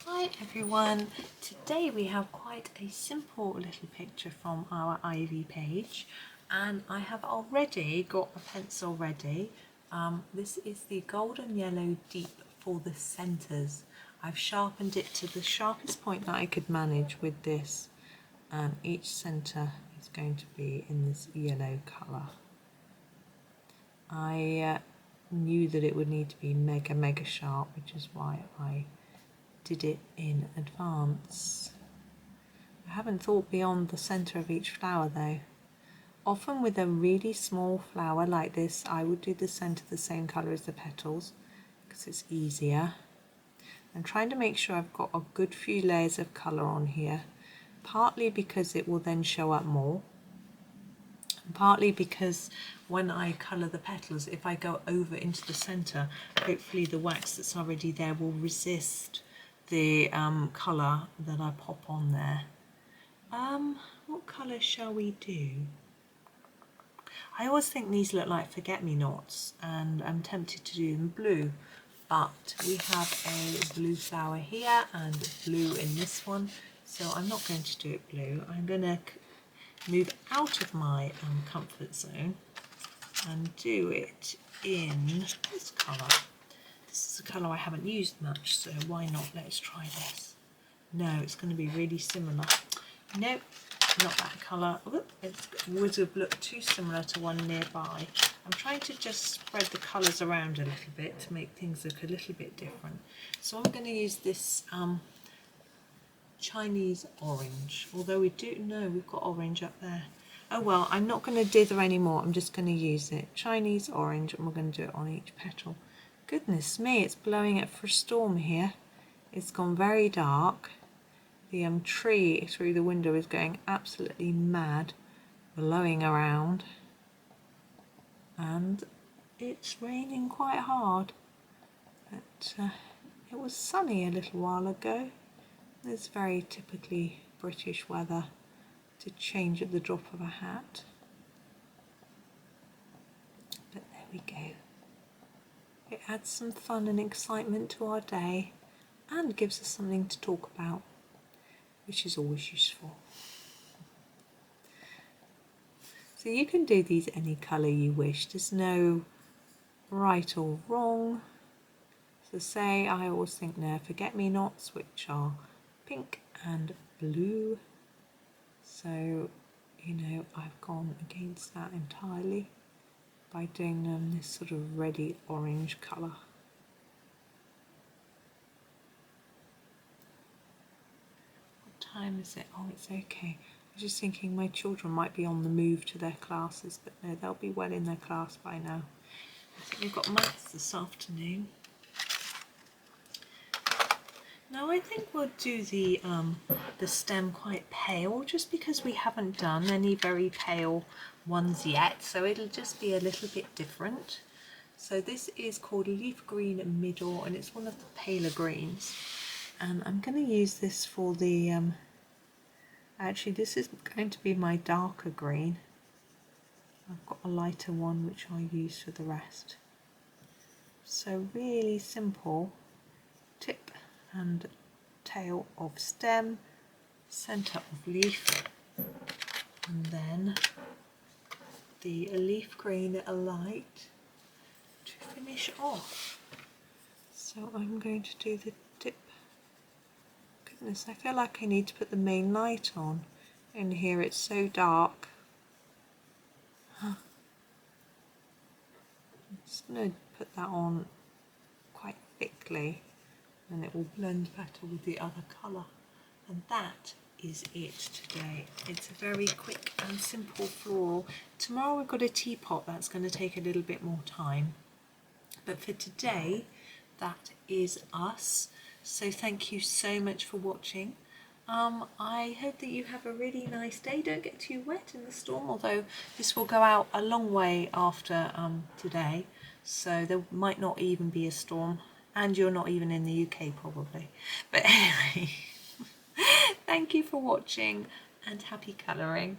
Hi everyone, today we have quite a simple little picture from our Ivy page, and I have already got a pencil ready. This is the golden yellow deep for the centres. I've sharpened it to the sharpest point that I could manage with this, and each centre is going to be in this yellow colour. I knew that it would need to be mega sharp, which is why I did it in advance. I haven't thought beyond the centre of each flower though. Often with a really small flower like this, I would do the centre the same colour as the petals because it's easier. I'm trying to make sure I've got a good few layers of colour on here, partly because it will then show up more, and partly because when I colour the petals, if I go over into the centre, hopefully the wax that's already there will resist the colour that I pop on there. What colour shall we do? I always think these look like forget-me-nots and I'm tempted to do them blue, but we have a blue flower here and blue in this one, so I'm not going to do it blue. I'm going to move out of my comfort zone and do it in this colour. This is a colour I haven't used much, so why not? Let's try this. No, it's going to be really similar. No, not that colour. It would have looked too similar to one nearby. I'm trying to just spread the colours around a little bit to make things look a little bit different. So I'm going to use this Chinese orange, although we do know we've got orange up there. Oh well, I'm not going to dither anymore, I'm just going to use it. Chinese orange, and we're going to do it on each petal. Goodness me, it's blowing it for a storm here. It's gone very dark. The tree through the window is going absolutely mad, blowing around. And it's raining quite hard. But it was sunny a little while ago. It's very typically British weather to change at the drop of a hat. But there we go. It adds some fun and excitement to our day and gives us something to talk about, which is always useful. So you can do these any colour you wish. There's no right or wrong. So say I always think they're forget-me-nots, which are pink and blue. So, you know, I've gone against that entirely by doing them this sort of reddy orange colour. What time is it? Oh, it's okay. I was just thinking my children might be on the move to their classes, but no, they'll be well in their class by now. I think we've got maths this afternoon. Now I think we'll do the stem quite pale, just because we haven't done any very pale ones yet, so it'll just be a little bit different. So this is called Leaf Green Middle, and it's one of the paler greens. And I'm going to use this for the, actually this is going to be my darker green. I've got a lighter one which I'll use for the rest. So really simple. Tip and tail of stem, centre of leaf, and then the leaf green light to finish off. So I'm going to do the tip. Goodness, I feel like I need to put the main light on. In here it's so dark. I'm just going to put that on quite thickly, and it will blend better with the other colour. And that is it today. It's a very quick and simple floral. Tomorrow we've got a teapot that's going to take a little bit more time. But for today, that is us. So thank you so much for watching. I hope that you have a really nice day. Don't get too wet in the storm, although this will go out a long way after today. So there might not even be a storm. And you're not even in the UK probably. But anyway, thank you for watching and happy colouring.